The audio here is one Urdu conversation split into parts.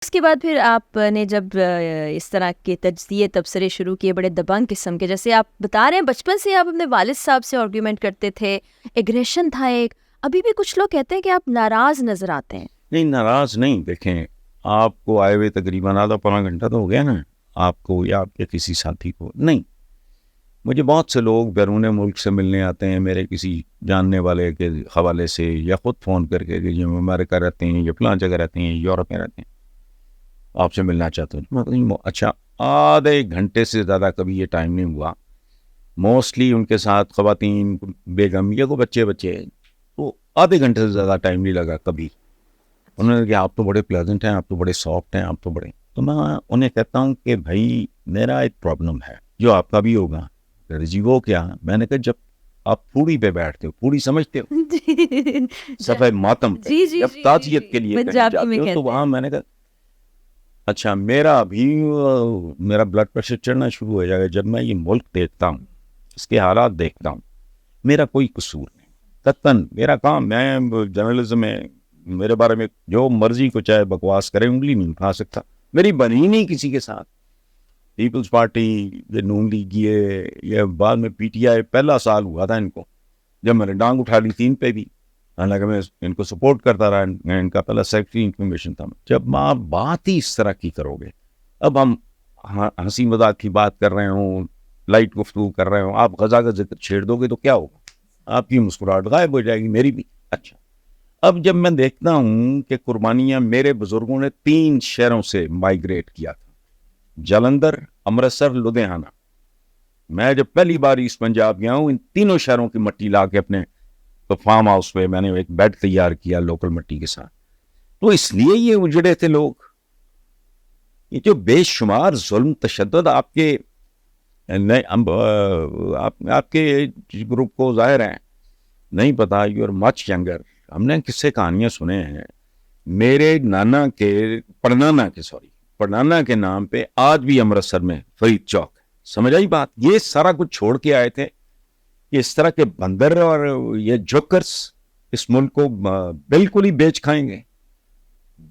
اس کے بعد پھر آپ نے جب اس طرح کے تجزیے تبصرے شروع کیے بڑے دبنگ قسم کے، جیسے آپ بتا رہے ہیں بچپن سے آپ اپنے والد صاحب سے آرگیومنٹ کرتے تھے، ایگریشن تھا ایک، ابھی بھی کچھ لوگ کہتے ہیں کہ آپ ناراض نظر آتے ہیں. نہیں، ناراض نہیں. دیکھیں، آپ کو آئے ہوئے تقریباً آدھا پونا گھنٹہ تو ہو گیا نا، آپ کو یا آپ کے کسی ساتھی کو. نہیں، مجھے بہت سے لوگ بیرون ملک سے ملنے آتے ہیں میرے کسی جاننے والے کے حوالے سے، یا خود فون کر کے کہ جو امریکہ رہتے ہیں یا فلاں جگہ رہتے ہیں، یورپ میں رہتے ہیں، آپ سے ملنا چاہتے ہیں. میں کہتا ہوں اچھا، آدھے گھنٹے سے زیادہ کبھی یہ ٹائم نہیں ہوا. موسٹلی ان کے ساتھ خواتین، بیگم یا کوئی بچے تو آدھے گھنٹے سے زیادہ ٹائم نہیں لگا کبھی. انہوں نے کہا آپ تو بڑے پلیزنٹ ہیں، آپ تو بڑے سافٹ ہیں، آپ تو بڑے. تو میں انہیں کہتا ہوں کہ بھائی میرا ایک پرابلم ہے جو آپ کا بھی ہوگا. جی وہ کیا؟ میں نے کہا جب آپ پھوڑی پہ بیٹھتے ہو، پھوڑی سمجھتے ہو، صفحہ ماتم پہ جی جی جب جی تعزیت کے لیے کہیں پنجابی میں جاتے ہو تو کہتے وہاں ہیں. میں نے کہا اچھا میرا بھی میرا بلڈ پریشر چڑھنا شروع ہو جائے گا جب میں یہ ملک دیکھتا ہوں، اس کے حالات دیکھتا ہوں. میرا کوئی قصور نہیں، قطعاً میرا کام، میں جرنلزم میں میرے بارے میں جو مرضی کو چاہے بکواس کرے، انگلی نہیں اٹھا سکتا. میری بنی نہیں کسی کے ساتھ. پیپلز پارٹی، یہ نون لیگ، یہ بعد میں پی ٹی آئی، پہلا سال ہوا تھا ان کو جب میں نے ڈانگ اٹھا لی 3 پہ بھی، حالانکہ میں ان کو سپورٹ کرتا رہا. میں ان کا پہلا سیکرٹری انفارمیشن تھا. جب آپ بات ہی اس طرح کی کرو گے، اب ہم ہنسی مذاق کی بات کر رہے ہوں، لائٹ گفتگو کر رہے ہوں، آپ غزہ کا ذکر چھیڑ دو گے تو کیا ہوگا؟ آپ کی مسکراہٹ غائب ہو جائے گی، میری بھی. اچھا، اب جب میں دیکھتا ہوں کہ قربانیاں میرے بزرگوں نے 3 شہروں سے مائیگریٹ کیا تھا، جلندر، امرتسر، لدھیانہ. میں جب پہلی بار ایسٹ پنجاب گیا ہوں، ان تینوں شہروں کی مٹی لا کے اپنے فارم ہاؤس پہ میں نے ایک بیڈ تیار کیا لوکل مٹی کے ساتھ. تو اس لیے یہ اجڑے تھے لوگ. یہ جو بے شمار ظلم تشدد آپ کے آپ کے گروپ کو ظاہر ہیں نہیں پتا، یو آر مچ ینگر. ہم نے قصے کہانیاں سنے ہیں. میرے نانا کے پڑنانا کے نام پہ آج بھی امرتسر میں فرید چوک. سمجھ آئی بات؟ یہ سارا کچھ چھوڑ کے آئے تھے. اس طرح کے بندر اور یہ جوکرز اس ملک کو بالکل ہی بیچ کھائیں گے.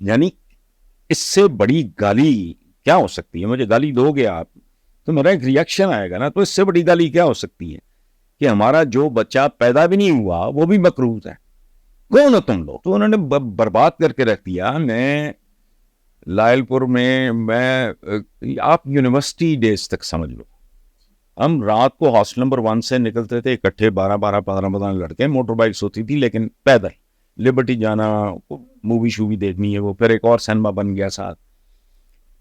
یعنی اس سے بڑی گالی کیا ہو سکتی ہے؟ مجھے گالی دو گے آپ تو میرا ایک ریئیکشن آئے گا نا. تو اس سے بڑی گالی کیا ہو سکتی ہے کہ ہمارا جو بچہ پیدا بھی نہیں ہوا وہ بھی مقروض ہے؟ کون ہو تم لوگ؟ تو انہوں نے برباد کر کے رکھ دیا. میں لائل پور میں آپ یونیورسٹی ڈیز تک سمجھ لو، ہم رات کو ہاسٹل نمبر 1 سے نکلتے تھے اکٹھے، 15 لڑکے، موٹر بائکس ہوتی تھی لیکن پیدل لبرٹی جانا، مووی شووی دیکھنی ہے وہ. پھر ایک اور سینما بن گیا ساتھ.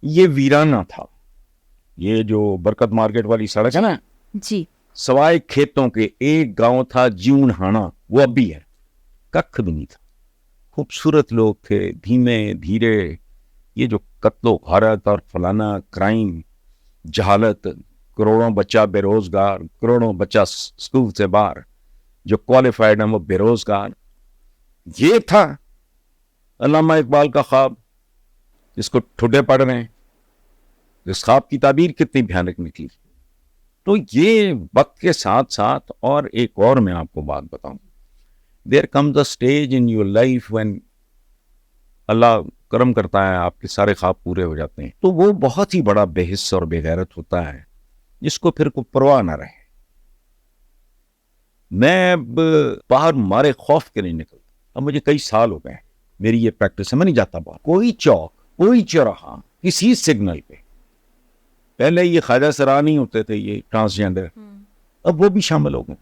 یہ ویرانہ تھا. یہ جو برکت مارکیٹ والی سڑک ہے نا، جی، سوائے کھیتوں کے ایک گاؤں تھا جیون ہانا، وہ اب بھی ہے، ککھ بھی نہیں تھا. خوبصورت لوگ تھے، دھیمے دھیرے. یہ جو قتل و غارت اور فلانا کرائم، جہالت، کروڑوں بچہ بے روزگار، کروڑوں بچہ اسکول سے باہر، جو کوالیفائڈ ہیں وہ بے روزگار. یہ تھا علامہ اقبال کا خواب جس کو ٹھڈے پڑ رہے ہیں. اس خواب کی تعبیر کتنی بھیانک نکلی. تو یہ وقت کے ساتھ ساتھ، اور ایک اور میں آپ کو بات بتاؤں، there comes a stage in your life when اللہ کرم کرتا ہے، آپ کے سارے خواب پورے ہو جاتے ہیں، تو وہ بہت ہی بڑا بے حس اور بے غیرت ہوتا ہے جس کو پھر کوئی پرواہ نہ رہے. میں باہر مارے خوف کے نہیں نکلتا. اب مجھے کئی سال ہو گئے، میری یہ پریکٹس ہے، میں نہیں جاتا باہر. کوئی چوک، کوئی چوراہا، کسی سگنل پہ. پہلے یہ خواجہ سرا نہیں ہوتے تھے یہ ٹرانسجینڈر، اب وہ بھی شامل ہو گئے.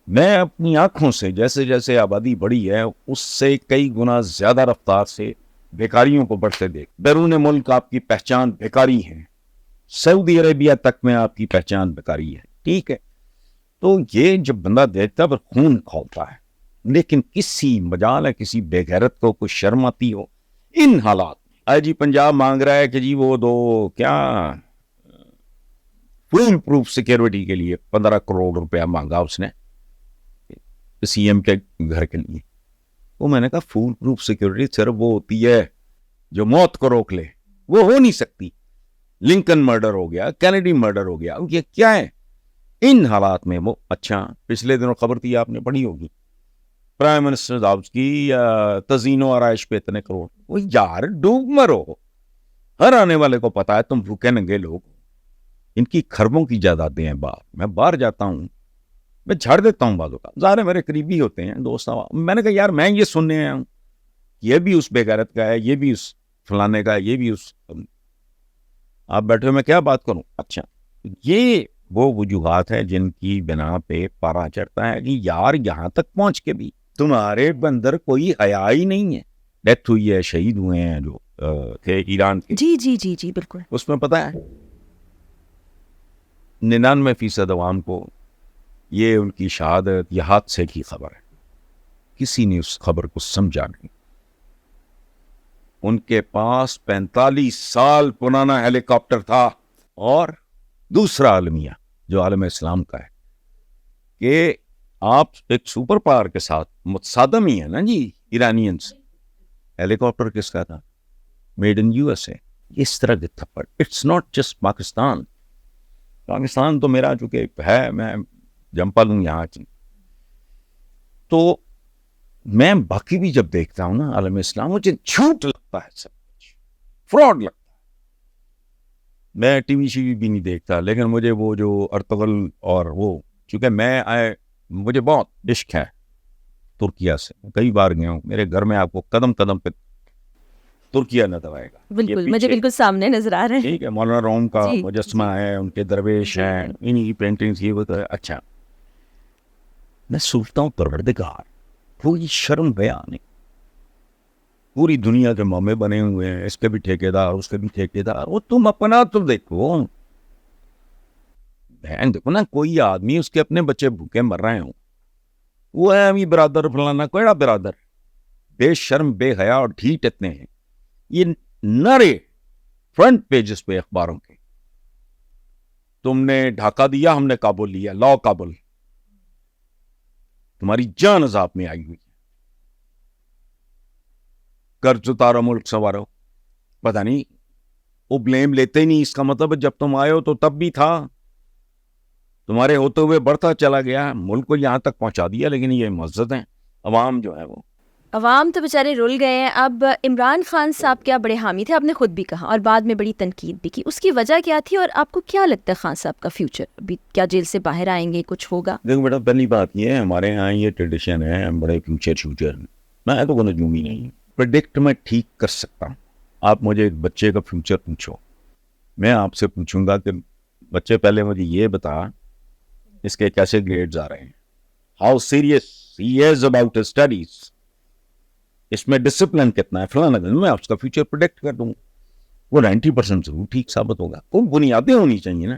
میں اپنی آنکھوں سے جیسے جیسے آبادی بڑھی ہے اس سے کئی گنا زیادہ رفتار سے بھیکاریوں کو بڑھتے دیکھ. بیرون ملک آپ کی پہچان بھیکاری ہے، سعودی عربیہ تک میں آپ کی پہچان بھیکاری ہے. ٹھیک ہے، تو یہ جب بندہ دیکھتا ہے پھر خون کھولتا ہے. لیکن کسی مجال ہے کسی بے غیرت کو کوئی شرم آتی ہو ان حالات؟ آئی جی پنجاب مانگ رہا ہے کہ جی وہ دو کیا فول پروف سیکیورٹی کے لیے 15 کروڑ روپیہ مانگا اس نے سی ایم کے گھر کے لیے. وہ میں نے کہا فول پروف سیکیورٹی صرف وہ ہوتی ہے جو موت کو روک لے، وہ ہو نہیں سکتی. لنکن مرڈر ہو گیا، کینیڈی مرڈر ہو گیا، یہ کیا ہے ان حالات میں وہ؟ اچھا، پچھلے دنوں خبر تھی آپ نے پڑھی ہوگی، پرائم منسٹر ہاؤس کی تزئین و آرائش پہ اتنے کروڑ. وہ یار ڈوب مرو, ہر آنے والے کو پتا ہے تم بھوکے ننگے لوگ, ان کی خربوں کی جائیدادیں ہیں باہر. میں باہر جاتا ہوں, میں جھاڑ دیتا ہوں بازو کا, ظاہر ہے میرے قریبی ہوتے ہیں دوست. میں نے کہا یار میں یہ سننے آیا ہوں, یہ بھی اس بے غیرت کا ہے, یہ بھی اس فلانے کا ہے, یہ بھی اس. آپ بیٹھے میں کیا بات کروں. اچھا یہ وہ وجوہات ہیں جن کی بنا پہ پارا چڑھتا ہے کہ یار یہاں تک پہنچ کے بھی تمہارے اندر کوئی حیا ہی نہیں ہے. ڈیتھ ہوئی ہے, شہید ہوئے ہیں جو تھے ایران کے. جی جی جی جی بالکل. اس میں پتہ ہے 99% عوام کو یہ ان کی شہادت یہ حادثے کی خبر ہے. کسی نے اس خبر کو سمجھا نہیں. ان کے پاس 45 سال پرانا ہیلی کاپٹر تھا. اور دوسرا عالمیہ جو عالم اسلام کا ہے کہ آپ ایک سپر پاور کے ساتھ متصادم ہی ہے نا جی. ایرانینز ہیلی کاپٹر کس کا تھا؟ Made in U S A. اس طرح کے تھپڑ. It's not just Pakistan. Pakistan تو میرا چونکہ ہے, میں جمپا لوں یہاں کی. تو میں باقی بھی جب دیکھتا ہوں نا عالم اسلام, مجھے جھوٹ لگتا ہے, سب کچھ فراڈ لگتا ہے. میں ٹی وی شی بھی نہیں دیکھتا, لیکن مجھے وہ جو ارطغرل اور وہ, چونکہ میں مجھے بہت عشق ہے ترکیہ سے, کئی بار گیا ہوں. میرے گھر میں آپ کو قدم قدم پہ ترکیہ نظر آئے گا. بالکل مجھے بالکل سامنے نظر آ رہے ہیں. ٹھیک ہے, مولانا روم کا مجسمہ ہے, ان کے درویش ہیں, انہی پینٹنگز یہ وہ. اچھا میں سوچتا ہوں پروردگار کوئی شرم بیان نہیں. پوری دنیا کے مامے بنے ہوئے ہیں, اس کے بھی ٹھیکیدار, اس کے بھی ٹھیکیدار. وہ تم اپنا تو دیکھو بہن, دیکھو نا کوئی آدمی اس کے اپنے بچے بھوکے مر رہے ہوں, وہ ہے ابھی برادر فلانا کوئڑا برادر, بے شرم بے حیا اور ڈھیٹ اتنے ہیں. یہ نرے فرنٹ پیجز پہ اخباروں کے, تم نے ڈھاکہ دیا, ہم نے کابل لیا. لا کابل تمہاری جان عذاب میں آئی ہوئی. قرض اتارو, ملک سنوارو. پتہ نہیں وہ بلیم لیتے ہی نہیں. اس کا مطلب جب تم آئے ہو تو تب بھی تھا, تمہارے ہوتے ہوئے بڑھتا چلا گیا, ملک کو یہاں تک پہنچا دیا. لیکن یہ مزد ہیں عوام جو ہے, وہ عوام تو بیچارے رل گئے ہیں. اب عمران خان صاحب کیا بڑے حامی تھے, آپ نے خود بھی کہا, اور بعد میں بڑی تنقید بھی کی. اس کی وجہ کیا تھی, اور آپ کو کیا لگتا ہے خان صاحب کا فیوچر ابھی, کیا جیل سے باہر آئیں گے, کچھ ہوگا؟ دیکھو بیٹا, پہلی بات یہ ہے ہمارے یہاں یہ ٹریڈیشن ہے بڑے فیوچر. میں تو کوئی نجومی نہیں, پریڈکٹ میں ٹھیک کر سکتا ہوں. آپ مجھے ایک بچے کا فیوچر پوچھو, میں آپ سے پوچھوں گا کہ بچے پہلے مجھے یہ بتا اس کے کیسے گریڈز آ رہے ہیں, how serious he is about his studies, اس میں ڈسپلن کتنا ہے, فلانا. میں اس کا فیوچر پریڈکٹ کر دوں, وہ 90% ضرور ٹھیک ثابت ہوگا. کوئی بنیادیں ہونی چاہیے نا.